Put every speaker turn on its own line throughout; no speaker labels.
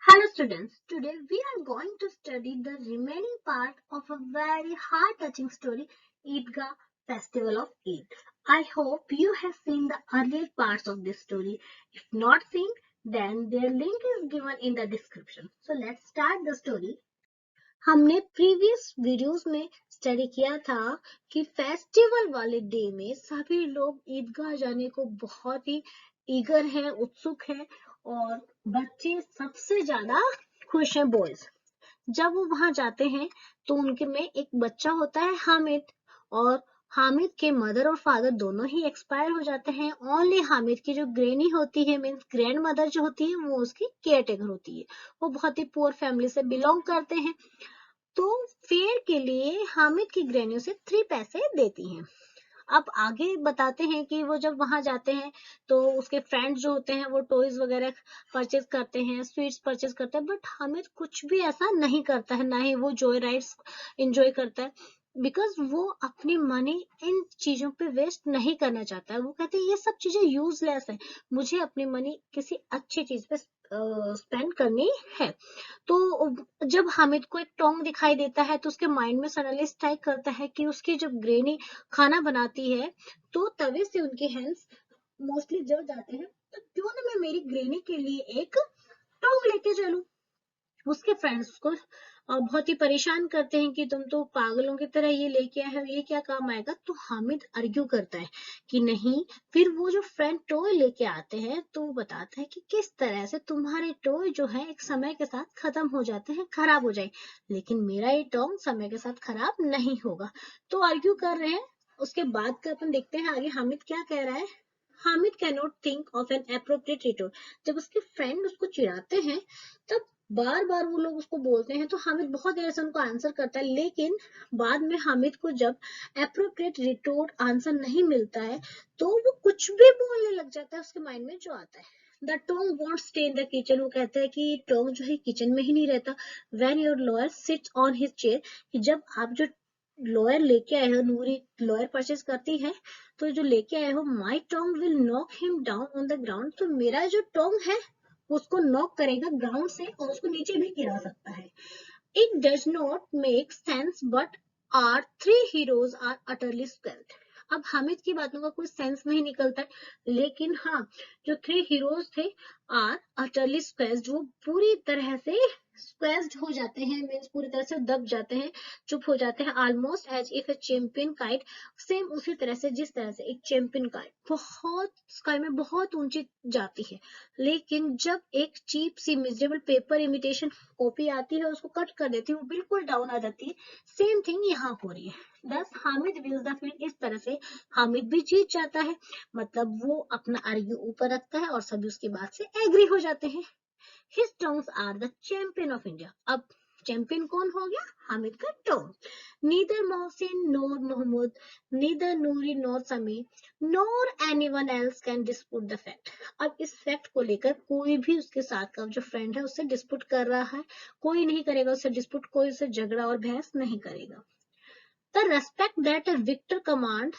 Hello students, today we are going to study the remaining part of a very heart-touching story, Eidgah Festival of Eid. I hope you have seen the earlier parts of this story. If not seen, then their link is given in the description. So let's start the story. हमने previous videos में study किया था कि festival वाले day में सभी लोग ईदगाह जाने को बहुत ही ईगर हैं, उत्सुक हैं और बच्चे सबसे ज्यादा खुश हैं बॉयज। जब वो वहां जाते हैं तो उनके में एक बच्चा होता है हामिद और हामिद के मदर और फादर दोनों ही एक्सपायर हो जाते हैं। ओनली हामिद की जो ग्रैनी होती है मीन्स ग्रैंड मदर जो होती है वो उसकी केयर टेकर होती है। वो बहुत ही पुअर फैमिली से बिलोंग करते हैं तो फेयर के लिए हामिद की ग्रैनी उसे 3 पैसे देती हैं। अब आगे बताते हैं कि वो जब वहां जाते हैं तो उसके फ्रेंड्स जो होते हैं वो टॉयज वगैरह परचेज करते हैं, स्वीट्स परचेज करते हैं, बट हामिद कुछ भी ऐसा नहीं करता है, ना ही वो जॉय राइड्स एंजॉय करता है बिकॉज वो अपनी मनी इन चीजों पे वेस्ट नहीं करना चाहता है। वो कहते हैं ये सब चीजें यूजलेस है, मुझे अपनी मनी किसी अच्छी चीज पे स्पेंड करनी है। तो जब हामिद को एक टोंग दिखाई देता है तो उसके माइंड में सडनली स्ट्राइक करता है कि उसकी जब ग्रैनी खाना बनाती है तो तवे से उनके हैंड्स मोस्टली जल जाते हैं, तो क्यों ना मैं मेरी ग्रैनी के लिए एक टोंग लेके चलूं। उसके फ्रेंड्स उसको बहुत ही परेशान करते हैं कि तुम तो पागलों की तरह ये लेके आए हो, ये क्या काम आएगा। तो हामिद आर्ग्यू करता है कि नहीं। फिर वो जो फ्रेंड टॉय लेके आते हैं तो वो बताता है कि किस तरह से तुम्हारे टॉय जो है एक समय के साथ खत्म हो जाते हैं, खराब हो जाए, लेकिन मेरा ये टॉय समय के साथ खराब नहीं होगा। तो आर्ग्यू कर रहे हैं। उसके बाद का अपन देखते हैं आगे हामिद क्या कह रहा है। Hamid can not think of an appropriate retort. जब उसके फ्रेंड उसको चिढ़ाते हैं तब बार बार वो लोग उसको बोलते हैं तो हामिद बहुत देर से उनको आंसर करता है, लेकिन बाद में हामिद को जब एप्रोप्रिएट रिटोर आंसर नहीं मिलता है तो वो कुछ भी बोलने लग जाता है, उसके माइंड में जो आता है। The tong won't stay in the kitchen. वो कहता है कि टोंग जो है किचन में ही नहीं रहता। When your lawyer sits on his chair, कि जब आप जो लॉयर लेके आए हो, नूरी लॉयर परचेज करती है तो जो लेके आए हो, my tong will knock him down on the ground, तो मेरा जो टोंग है उसको नॉक करेगा ग्राउंड से और उसको नीचे भी गिरा सकता है। It does not make sense but are 3 heroes are utterly squelched. अब हामिद की बातों का कोई सेंस नहीं निकलता है, लेकिन हाँ, जो 3 हीरोज थे आर अटरली स्क्वेल्ड, वो पूरी तरह से स्क्वेल्ड हो जाते हैं, मीन्स पूरी तरह से दब जाते हैं, चुप हो जाते हैं। Almost as if a champion kite, same उसी तरह से जिस तरह से एक चैंपियन काइट बहुत स्काई में बहुत ऊंची जाती है, लेकिन जब एक चीप सी मिजरेबल पेपर इमिटेशन कॉपी आती है उसको कट कर देती है, वो बिल्कुल डाउन आ जाती है। सेम थिंग यहाँ हो रही है। दस हामिद विल्स द फील्ड, इस तरह से हामिद भी जीत जाता है, मतलब वो अपना आर्ग्यू ऊपर रखता है और सभी उसकी बात से एग्री हो जाते हैं। His tongs are the champion of India. अब चैंपियन कौन हो गया? हामिद का tong. Neither Mohsin nor Mohammad, neither Noori nor Sami, nor anyone else can dispute the fact. अब इस फैक्ट को लेकर कोई भी उसके साथ का जो फ्रेंड है उससे डिस्प्यूट कर रहा है, कोई नहीं करेगा उससे डिस्प्यूट, कोई उससे झगड़ा और बहस नहीं करेगा। The respect that a victor command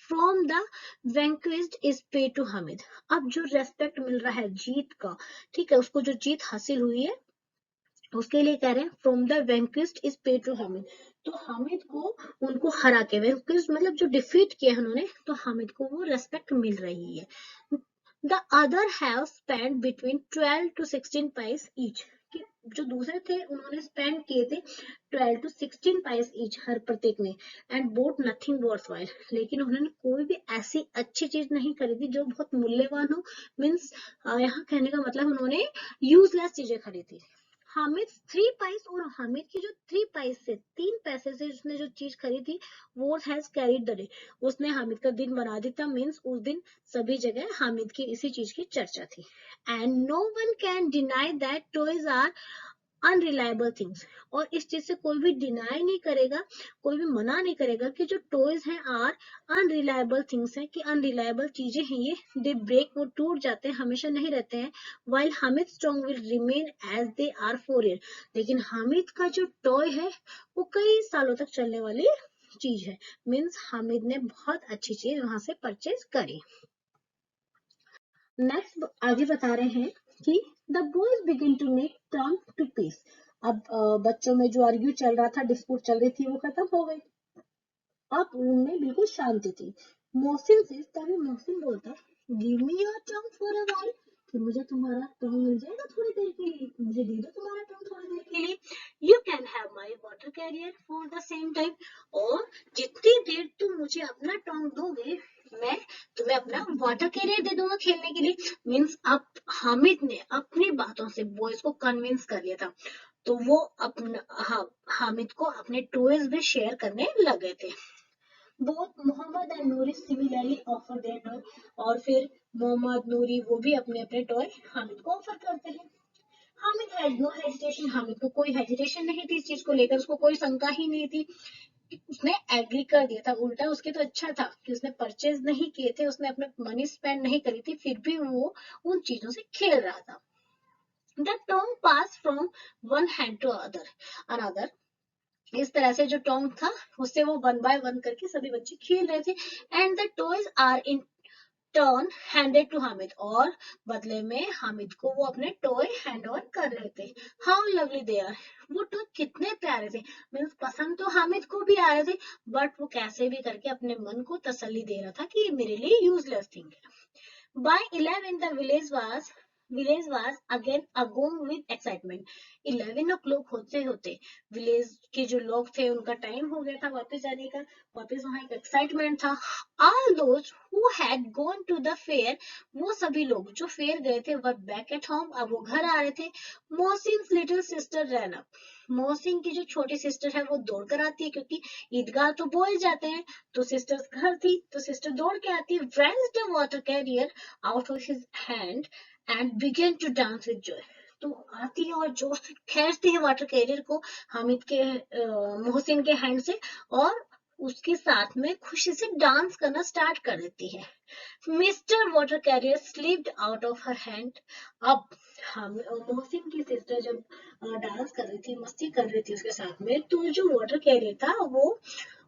from the vanquished is pay to Hamid. अब जो रेस्पेक्ट मिल रहा है जीत का, ठीक है, उसको जो जीत हासिल हुई है उसके लिए कह रहे हैं from the vanquished is pay to Hamid. तो हामिद को उनको हरा के, वैंक्विस्ड मतलब जो डिफीट किया है उन्होंने, तो हामिद को वो रेस्पेक्ट मिल रही है। The other have spend between 12 to 16 price each, कि जो दूसरे थे उन्होंने स्पेंड किए थे 12 to 16 पाइस ईच हर प्रत्येक ने, एंड बोट नथिंग वर्थवाइल, लेकिन उन्होंने कोई भी ऐसी अच्छी चीज नहीं खरीदी जो बहुत मूल्यवान हो। मीन्स यहाँ कहने का मतलब उन्होंने यूजलेस चीजें खरीदी। हामिद 3 पाइस, और हामिद की जो 3 पाइस से 3 पैसे से उसने जो चीज खरीदी वो हैज कैरीड द डे, उसने हामिद का दिन बना दिया। मीन्स उस दिन सभी जगह हामिद की इसी चीज की चर्चा थी। And no one can deny that toys are unreliable things, और इस चीज से कोई भी डिनाई नहीं करेगा, कोई भी मना नहीं करेगा कि जो टॉयज हैं आर अनरिलायबल थिंग्स हैं, कि अनरिलायबल चीजें हैं ये, दे ब्रेक, वो टूट जाते हैं, हमेशा नहीं रहते हैं। While Hamid strong will remain as they are for year, लेकिन हामिद का जो टॉय है वो कई सालों तक चलने वाली चीज है। मीन्स हामिद ने बहुत अच्छी चीज वहां से परचेज करी। नेक्स्ट आगे बता रहे हैं कि the boys begin to make turn to peace. अब बच्चों में जो आर्ग्यू चल रहा था, डिस्प्यूट चल रही थी, वो खत्म हो गई। अब रूम में बिल्कुल शांति थी। मोहसिन से तभी मोहसिन बोलता, give me your tongue for a while, कि मुझे तुम्हारा टंग मिल जाएगा थोड़ी देर के लिए, मुझे दे दो तुम्हारा टंग थोड़ी देर के लिए। You can have my water career for the same time, और जितनी देर तुम मुझे अपना टंग दोगे, मैं तुम्हें अपना वाटर कैरियर दे दूंगा खेलने के लिए। मीन्स अब हामिद ने अपनी बातों से बॉयज को कन्विंस कर लिया था, तो वो अपना हामिद को अपने टॉयज भी शेयर करने लगे थे। Both Mohammad and Noori similarly offer their toy, और फिर मोहम्मद नूरी वो भी अपने अपने टॉय हामिद को ऑफर करते हैं। Hamid had no hesitation, Hamid को कोई हेजिटेशन नहीं थी इस चीज को लेकर, उसको कोई शंका ही नहीं थी। उसने एग्री कर दिया था। उल्टा उसके तो अच्छा था कि उसने परचेज नहीं किए थे, उसने अपने मनी स्पेंड नहीं करी थी, फिर भी वो उन चीजों से खेल रहा था। The tong pass from one hand to another, इस तरह से जो टोंग था उससे वो वन बाय वन करके सभी बच्चे खेल रहे थे। And the toys are in turn handed to Hamid, और बदले में हामिद को वो अपने टॉय हैंड ओवर कर रहे थे। हाउ लवली दे आर, वो टॉय कितने प्यारे थे। मीन्स पसंद तो हामिद को भी आ रहे थे, बट वो कैसे भी करके अपने मन को तसल्ली दे रहा था कि ये मेरे लिए यूजलेस थिंग है। By 11 the village was again agog with excitement. 11 o'clock होते होते विलेज के जो लोग थे उनका टाइम हो गया था वापस जाने का। वापस वहां एक एक्साइटमेंट था। All those who had gone to the fair, वो सभी लोग जो फेयर गए थे were back at home, अब वो घर आ रहे थे। Mohsin's little sister ran up. Mohsin की जो छोटी सिस्टर है वो दौड़ कर आती है, क्योंकि ईदगाह तो बॉय जाते हैं, तो सिस्टर्स घर थी तो सिस्टर दौड़ के आती है, wrenched the water carrier out of his hand and began to dance with joy. तो आती है और जोश से खींचती है वाटर कैरियर को हामिद के मोहसिन के हैंड से, और उसके साथ में खुशी से डांस करना स्टार्ट कर देती है। Mister water career slipped out of her hand. अब हम मोहसिन की सिस्टर जब डांस कर रही थी, मस्ती कर रही थी उसके साथ में, तो जो वाटर कैरियर था वो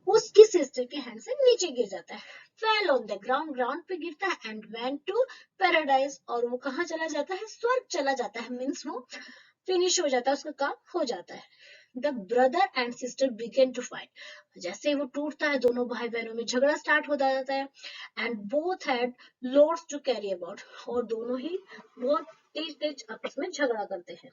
उसकी सिस्टर के हैंड से नीचे गिर जाता है। Fell on the ground, ground पे गिरता है, एंड वेंट टू पैराडाइज, और वो कहाँ चला जाता है, स्वर्ग चला जाता है। मीन्स वो फिनिश हो जाता है, उसका काम हो जाता है। The brother and sister began to fight, जैसे ही वो टूटता है दोनों भाई बहनों में झगड़ा स्टार्ट हो जाता है। And both had loads to carry about, और दोनों ही बहुत तेज तेज आपस में झगड़ा करते हैं।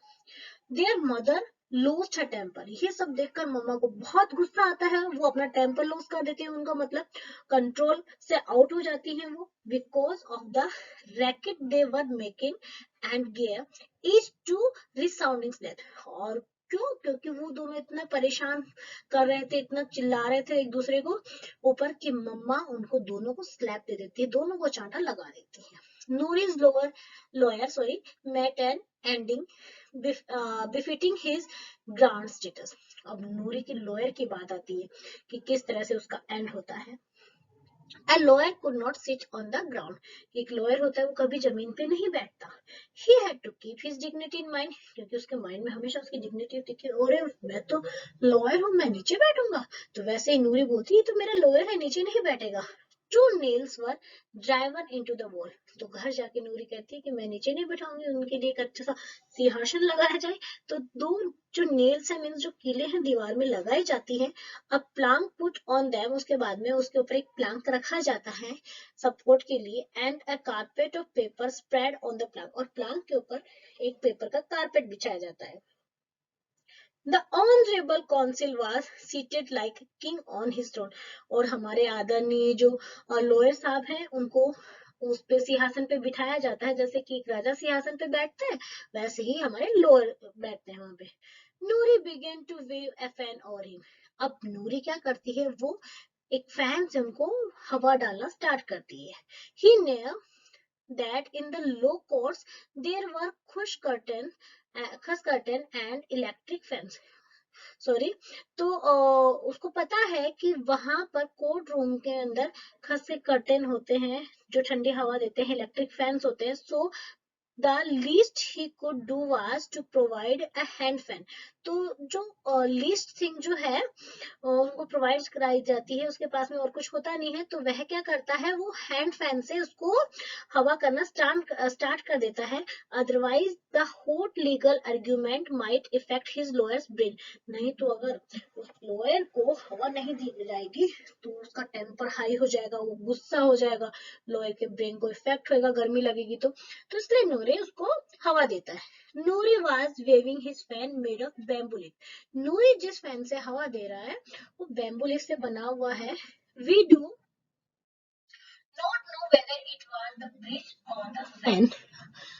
Their mother lose her temper, ये सब देखकर मम्मा को बहुत गुस्सा आता है, वो अपना टेम्पर लूज कर देती है, उनका मतलब कंट्रोल से आउट हो जाती है वो, because of the racket they were making and gave each two resounding death. और क्यों? क्योंकि वो दोनों इतना परेशान कर रहे थे, इतना चिल्ला रहे थे एक दूसरे को ऊपर कि मम्मा उनको दोनों को स्लैप दे देती है, दोनों को चांटा लगा देती है। Noori's lawyer sorry met an ending befitting his grand status. अब नूरी की लॉयर की बात आती है कि किस तरह से उसका एंड होता है। A lawyer could not sit on the ground. एक लॉयर होता है वो कभी जमीन पे नहीं बैठता। He had to keep his dignity in mind, क्योंकि उसके माइंड में हमेशा उसकी डिग्निटी होती है। अरे मैं तो लॉयर हूँ, मैं नीचे बैठूंगा। तो वैसे ही नूरी बोलती है तो मेरा लॉयर है, नीचे नहीं बैठेगा। Two nails were driven into the wall. तो घर जाके नूरी कहती है कि मैं नीचे नहीं बैठाऊंगी, उनके लिए एक अच्छा सा सिंहासन लगाया जाए। तो दो जो नेल्स है मीन्स जो कीले हैं दीवार में लगाई जाती है। अब प्लांक पुट ऑन देम, उसके बाद में उसके ऊपर एक प्लांक रखा जाता है सपोर्ट के लिए। And a carpet of paper spread on the plank, और प्लांक के ऊपर एक पेपर का कारपेट बिछाया जाता है। The honourable council was seated like king on his throne, और हमारे आदरणीय जो लॉयर साहब हैं उनको उस पे सिंहासन पे बिठाया जाता है, जैसे कि एक राजा सिंहासन पे बैठते हैं वैसे ही हमारे लॉयर बैठते हैं वहां पे। Noori began to wave a fan over him. अब नूरी क्या करती है, वो एक फैन से उनको हवा डालना स्टार्ट करती है। ही knew that in the low courts there were Khas curtain and electric fans, sorry. तो उसको पता है कि वहां पर कोर्ट रूम के अंदर खस के कर्टेन होते हैं जो ठंडी हवा देते हैं, इलेक्ट्रिक फैंस होते हैं। सो the least he could do was to provide a hand fan. तो जो least thing जो है उनको प्रोवाइड कराई जाती है, उसके पास में और कुछ होता नहीं है, तो वह क्या करता है, वो हैंड फैन से उसको हवा करना स्टार्ट कर देता है। Otherwise the hot legal argument might effect his lawyers brain. नहीं तो अगर उस लॉयर को हवा नहीं दी जाएगी तो उसका टेम्पर हाई हो जाएगा, वो गुस्सा हो जाएगा, लॉयर के ब्रेन को इफेक्ट होगा, गर्मी लगेगी तो इसलिए नूरी उसको हवा देता है। Noori was waving his fan made of bamboo leaf. Noori जिस फैन से हवा दे रहा है वो बैम्बू लीफ से बना हुआ है। We do not know whether it was the bridge और द फैन।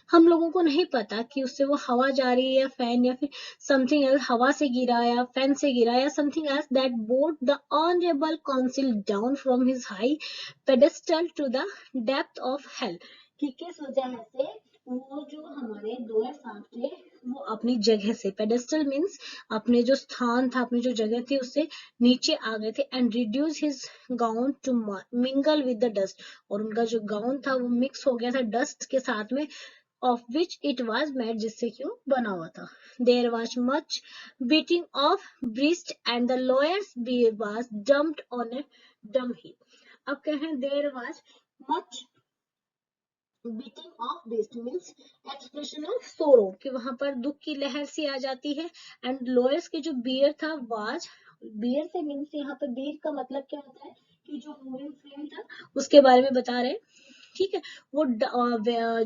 हम लोगों को नहीं पता कि उससे वो हवा जा रही है या फैन या फिर समथिंग एल्स, हवा से गिरा या फैन से गिरा या something else that brought the honourable council down from his high pedestal to the depth of hell. कि किस वजह से वो जो हमारे लॉयर साहब थे वो अपनी जगह से, पेडेस्टल मीन्स अपने जो स्थान था, अपनी जो जगह थी उससे नीचे आ गए थे, and reduce his gown to mingle with the dust. और उनका जो गाउन था वो मिक्स हो गया था डस्ट के साथ में, of which it was made, जिससे कि वो बना हुआ था। There was much beating of breast and the lawyer's beard was dumped on a dung heap. अब कहें there was much beating of breast means expression of सोरो, कि वहां पर दुख की लहर सी आ जाती है। एंड लोयर्स के जो बियर था वाज, बियर से मीन्स यहाँ पर बियर का मतलब क्या होता है कि जो मूविंग फ्रेम था उसके बारे में बता रहे हैं। ठीक है, वो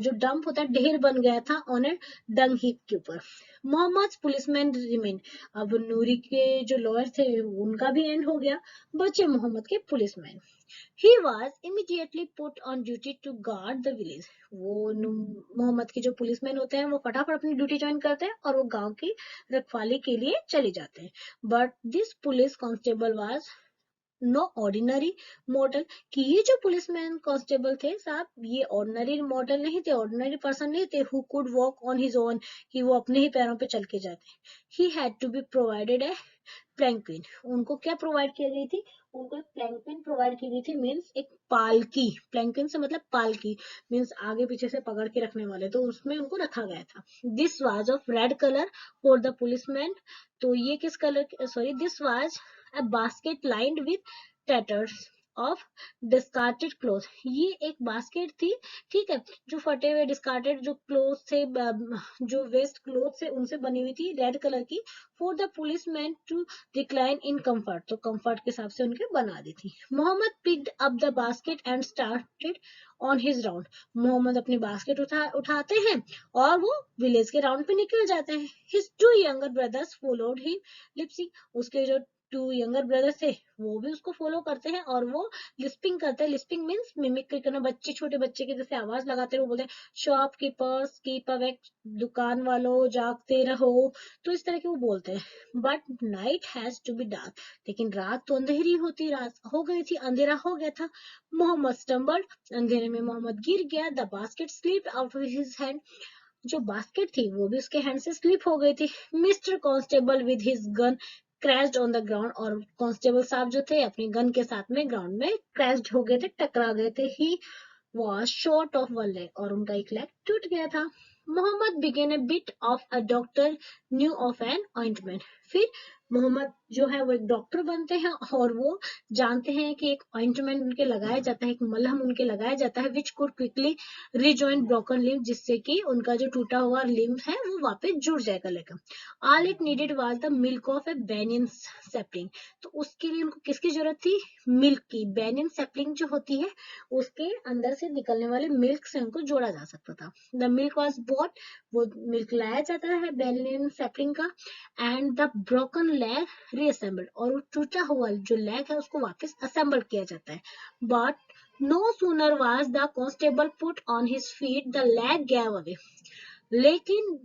जो डंप होता है ढेर बन गया था ऑन ए डंग हीप के ऊपर। Mohammad policeman remain. अब नूरी के जो लॉयर थे उनका भी एंड हो गया, बचे मोहम्मद के policeman. He was immediately put on duty to guard the village. वो मोहम्मद के जो पुलिसमैन होते हैं वो फटाफट अपनी ड्यूटी ज्वाइन करते हैं और वो गांव की रखवाली के लिए चले जाते हैं। But this police constable was no ordinary model, कि ये जो पुलिसमैन कांस्टेबल थे साहब ये ऑर्डिनरी मॉडल नहीं थे, ऑर्डिनरी पर्सन नहीं थे who could walk on his own, कि वो अपने ही पैरों पे चल के जाते। He had to be provided a palanquin. उनको क्या प्रोवाइड की गई थी, उनको एक प्लैंक्विन प्रोवाइड की गई थी, मीन्स एक पालकी। प्लैंक्विन से मतलब पालकी मीन्स आगे पीछे से पकड़ के रखने वाले, तो उसमें उनको रखा गया था। This was of red colour for the policeman. तो ये किस colour, sorry this was a basket lined with tatters of discarded clothes। ये एक बास्केट थी, ठीक है, जो फटे हुए डिस्कार्डेड जो क्लोथ थे, जो वेस्ट क्लोथ से उनसे बनी हुई थी रेड कलर की, for the policeman to recline in comfort, तो कंफर्ट के हिसाब से उनके बना दी थी। Mohammad picked up the basket and started on his round. Mohammad अपनी बास्केट उठाते हैं और वो विलेज के राउंड पे निकल जाते हैं। His two younger brothers followed him lisping. उसके जो टू यंगर ब्रदर्स थे वो भी उसको फॉलो करते हैं और वो लिस्पिंग करते हैं। लिस्पिंग मीन्स मिमिक्री करना, बच्चे छोटे बच्चे के जैसे आवाज लगाते हैं, वो बोलते हैं शॉपकीपर्स कीप अवेक, दुकान वालों जागते रहो, तो इस तरह के वो बोलते हैं। But night has to be dark, लेकिन रात तो अंधेरी होती, रात हो गई थी, अंधेरा हो गया था। मोहम्मद स्टम्बल्ड, अंधेरे में मोहम्मद गिर गया। The basket slipped out of his hand, जो बास्केट थी वो भी उसके हैंड से स्लिप हो गई थी। Mister constable with his gun crashed on the ground, और कांस्टेबल साहब जो थे अपनी गन के साथ में ग्राउंड में क्रैश्ड हो गए थे, टकरा गए थे। ही was short of one leg, और उनका एक लेग टूट गया था। Mohammad began a bit of a doctor knew of an ointment। फिर मोहम्मद जो है वो एक डॉक्टर बनते हैं और वो जानते हैं कि एक ऑइंटमेंट उनके लगाया जाता है, एक मलहम उनके लगाया जाता है, which could quickly rejoin broken limb, जिससे कि उनका जो टूटा हुआ लिम्ब है वो वापस जुड़ जाएगा लेकर। All it needed was the milk of A banyan sapling. तो उसके लिए उनको किसकी जरूरत थी, मिल्क की। बेनियन सैपलिंग जो होती है उसके अंदर से निकलने वाले मिल्क से उनको जोड़ा जा सकता था। द मिल्क वॉज बॉट, वो मिल्क लाया जाता है बेनियन सैपलिंग का। And the broken leg reassembled, और वो टूटा हुआ जो लेग है उसको वापस असेंबल किया जाता है। But no sooner was the constable put on his feet the leg gave away. लेकिन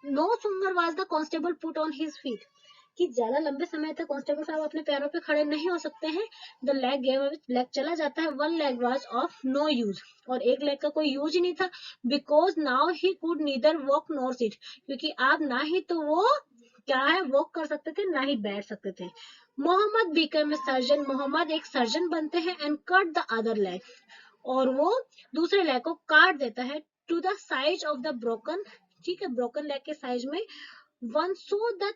no sooner was the constable put on his feet, कि ज्यादा लंबे समय तक कांस्टेबल साहब अपने पैरों पे खड़े नहीं हो सकते हैं। The leg gave away, leg चला जाता है। One leg was of no use, और एक लेग का कोई यूज ही नहीं था। Because now he could neither walk nor sit, क्योंकि आप ना ही तो वो क्या है वॉक कर सकते थे ना ही बैठ सकते थे। Mohammad became a surgeon, Mohammad एक सर्जन बनते हैं। And cut the other leg, और वो दूसरे लेग को काट देता है to the size of the broken, ठीक है, broken leg के size में, one so the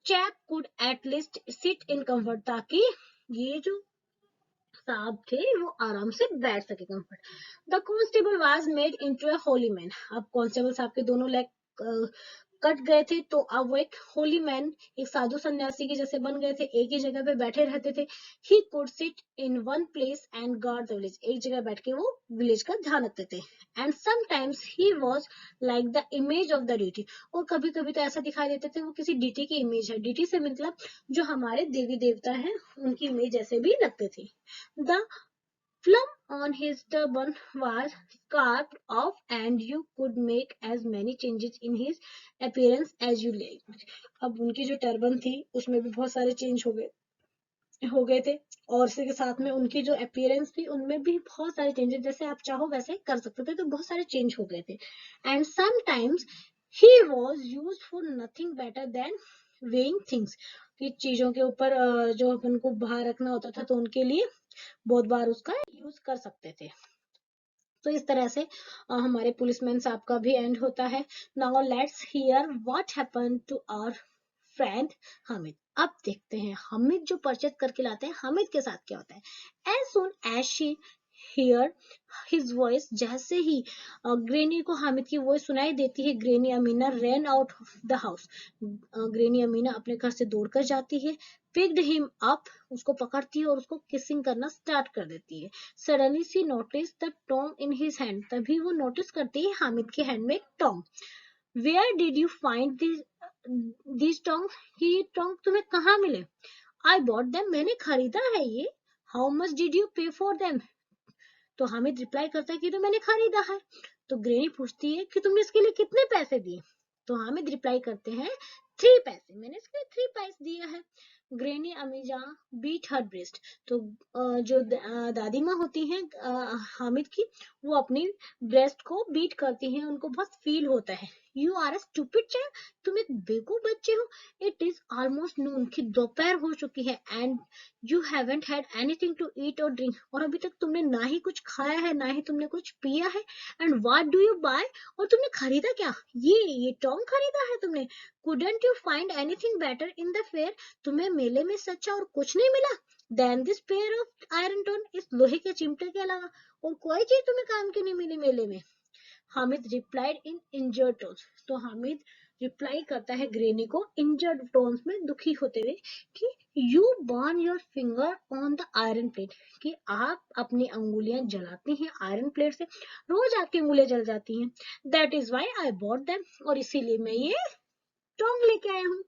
chap could at least sit in comfort, ताकि ये जो साहब थे वो आराम से बैठ सके comfort. The constable was made into a Holi man. अब कांस्टेबल साहब के दोनों लेग कट गए थे, तो अब वो एक होली मैन, एक साधु सन्यासी के जैसे बन गए थे, एक ही जगह पे बैठे रहते थे। He could sit in one place and guard the village, एक जगह बैठ के वो विलेज का ध्यान रखते थे। And sometimes he was like the image of the deity, और कभी कभी तो ऐसा दिखाई देते थे वो किसी डिटी की इमेज है। डिटी से मतलब जो हमारे देवी देवता हैं उनकी इमेज जैसे भी लगते थे। The plum on his turban was scarfed off, and you could make as many changes in his appearance as you liked. अब उनकी जो टर्बन थी उसमें भी बहुत सारे चेंज हो गए थे, और इसी के साथ में उनकी जो अपीयरेंस थी उनमें भी बहुत सारे चेंजेस, जैसे आप चाहो वैसे कर सकते थे, तो बहुत सारे चेंज हो गए थे। And sometimes he was use for nothing better than weighing things, कि चीजों के ऊपर जो अपन को बाहर रखना होता था तो उनके लिए बहुत बार उसका यूज कर सकते थे। तो इस तरह से हमारे पुलिसमैन साहब का भी एंड होता है। Now let's hear what happened to our friend Hamid. अब देखते हैं हामिद जो परचेज करके लाते हैं, हामिद के साथ क्या होता है। As soon as she hear his voice, जैसे ही ग्रेनी को हामिद की वॉइस सुनाई देती है, granny Amina ran out of the house. Granny Amina अपने घर से दौड़कर जाती है। पिक्ड हिम अप, उसको पकड़ती है और उसको किसिंग करना स्टार्ट कर देती है। Suddenly she notice the tong in his hand, तभी वो नोटिस करती है हामिद के हैंड में एक tong. Where did you find this tong, कि ये टोंग तुम्हें कहाँ मिले। आई बॉट देम, मैंने खरीदा है ये। हाउ मच डिड यू पे फॉर देम, तो हामिद रिप्लाई करता है कि तो मैंने खरीदा है। तो ग्रेनी पूछती है कि तुमने इसके लिए कितने पैसे दिए, तो हामिद रिप्लाई करते हैं 3 पैसे, मैंने इसके लिए 3 पैसे दिए हैं। ग्रेनी अमीजा बीट हर ब्रेस्ट, तो जो दादी माँ होती हैं हामिद की, वो अपनी ब्रेस्ट को बीट करती हैं, उनको बहुत फील होता है। You are a stupid child, तुम एक बेवकूफ बच्चे हो। इट इज ऑलमोस्ट नून, कि दोपहर हो चुकी है, and you haven't had anything to eat और ड्रिंक, और अभी तक तुमने ना ही कुछ खाया है ना ही तुमने कुछ पिया है। And what do you buy, और तुमने खरीदा क्या, ये टोंग खरीदा है तुमने। Couldn't you find anything better in the fair, तुम्हें मेले में सच्चा और कुछ नहीं मिला than this pair of iron tong, इस लोहे के चिमटे के अलावा और कोई चीज तुम्हें काम की नहीं मिली मेले में। Hamid replied in injured tones, तो हामिद रिप्लाई करता है ग्रेनी को इंजर्ड टोन्स में, दुखी होते हुए, कि you burn your finger on the iron plate, कि आप अपनी अंगुलियां जलाती हैं आयरन प्लेट से, रोज आपकी अंगुलियां जल जाती हैं। That is why I bought them, और इसीलिए मैं ये टोंग लेके आया हूँ।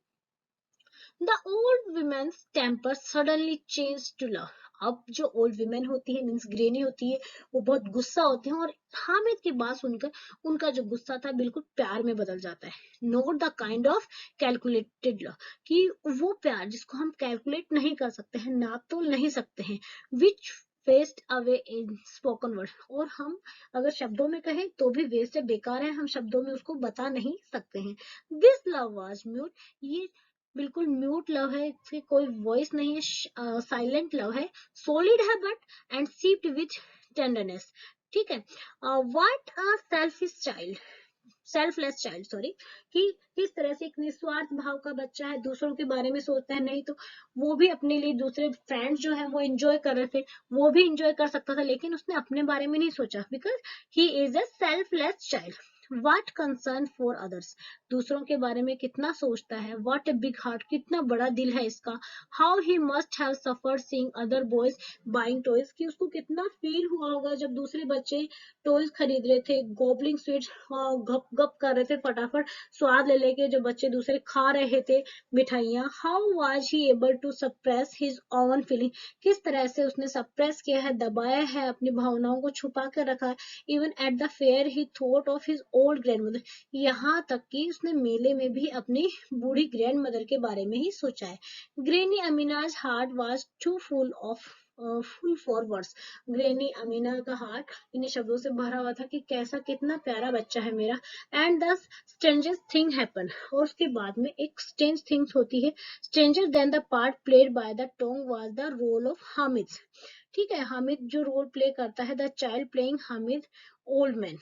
The old woman's temper suddenly change to love, अब जो ओल्ड विमेन होती है मीन्स ग्रेनी होती है, वो बहुत गुस्सा होती है, और हामिद की बात सुनकर उनका जो गुस्सा था बिल्कुल प्यार में बदल जाता है। Note the kind of calculated love, कि वो प्यार जिसको हम कैलकुलेट नहीं कर सकते हैं, नाप तोल नहीं सकते हैं, which waste away in spoken word, और हम अगर शब्दों में कहें तो भी वेस्ट है, बेकार है, हम शब्दों में उसको बता नहीं सकते हैं। दिस लव वाज म्यूट, ये बिल्कुल म्यूट लव है, इसकी कोई वॉइस नहीं है, साइलेंट लव है, सॉलिड है बट एंड सीप्ड विथ टेंडरनेस। ठीक है। What a selfish child, selfless child sorry, कि किस तरह से एक निस्वार्थ भाव का बच्चा है, दूसरों के बारे में सोचता है, नहीं तो वो भी अपने लिए दूसरे फ्रेंड्स जो है वो एंजॉय कर रहे थे, वो भी एंजॉय कर सकता था, लेकिन उसने अपने बारे में नहीं सोचा, because he is a selfless child. What concern for others, दूसरों के बारे में कितना सोचता है। What a big heart, कितना बड़ा दिल है इसका। How he must have suffered seeing other boys buying toys, कि उसको कितना फील हुआ होगा जब दूसरे बच्चे टॉयज खरीद रहे थे, गोबलिंग स्वीट्स गप गप कर रहे थे, फटाफट स्वाद ले लेके जो बच्चे दूसरे खा रहे थे मिठाइयाँ। How was he able to suppress his own feeling, किस तरह से उसने सप्रेस किया है, दबाया है, अपनी भावनाओं को छुपा कर रखा है। Even at the fair he thought of his old grandmother, यहाँ तक कि उसने मेले में भी अपनी बूढ़ी ग्रैंड मदर के बारे में ही सोचा है। Granny Amina's heart was too full for words, granny Amina का हार्ट इन्हीं शब्दों से भरा हुआ था कि कैसा कितना प्यारा बच्चा है मेरा। And the strangest thing happen, और उसके बाद में एक स्ट्रेंज थिंग्स होती है। Stranger than the part played by the tong was the role of Hamid. ठीक है, हामिद जो रोल प्ले करता है, the child playing Hamid old man.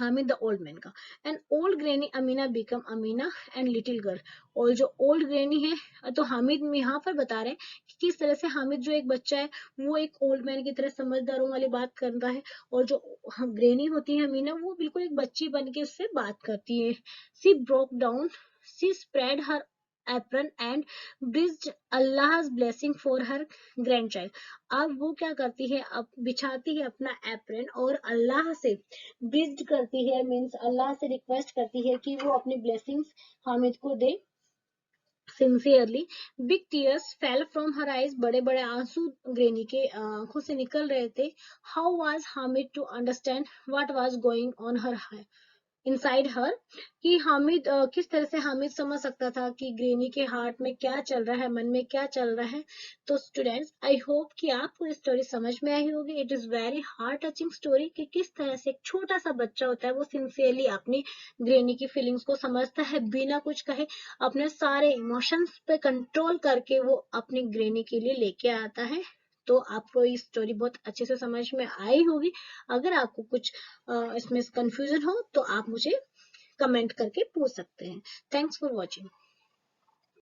Hamid the old man का। And old granny Amina become Amina and little girl. और जो ओल्ड ग्रेनी है, तो हामिद यहाँ पर बता रहे हैं कि किस तरह से हामिद जो एक बच्चा है वो एक ओल्ड मैन की तरह समझदारों वाली बात करता है, और जो ग्रेनी होती है अमीना, वो बिल्कुल एक बच्ची बन के उससे बात करती है। She broke down, she spread her apron and breathed Allah's blessing for her grandchild। अब वो क्या करती है, अब बिछाती है अपना एप्रन और अल्लाह से ब्रीज्ड करती है, मीन्स अल्लाह से रिक्वेस्ट करती है कि वो अपनी ब्लेसिंग्स हामिद को दे। Sincerely big tears fell from her eyes, बड़े बड़े आंसू ग्रेनी के आंखों से निकल रहे थे। How was Hamid to understand what was going on her inside her, कि हामिद किस तरह से हामिद समझ सकता था कि ग्रेनी के हार्ट में क्या चल रहा है, मन में क्या चल रहा है। तो स्टूडेंट्स, आई होप कि आपको ये स्टोरी समझ में आई होगी। It is very heart touching story कि किस तरह से एक छोटा सा बच्चा होता है, वो सिंसियरली अपनी ग्रेनी की फीलिंग्स को समझता है, बिना कुछ कहे अपने सारे इमोशंस पे कंट्रोल करके वो अपनी ग्रेनी के लिए लेके आता है। तो आपको ये स्टोरी बहुत अच्छे से समझ में आई होगी। अगर आपको कुछ इसमें कंफ्यूजन हो तो आप मुझे कमेंट करके पूछ सकते हैं। Thanks for watching.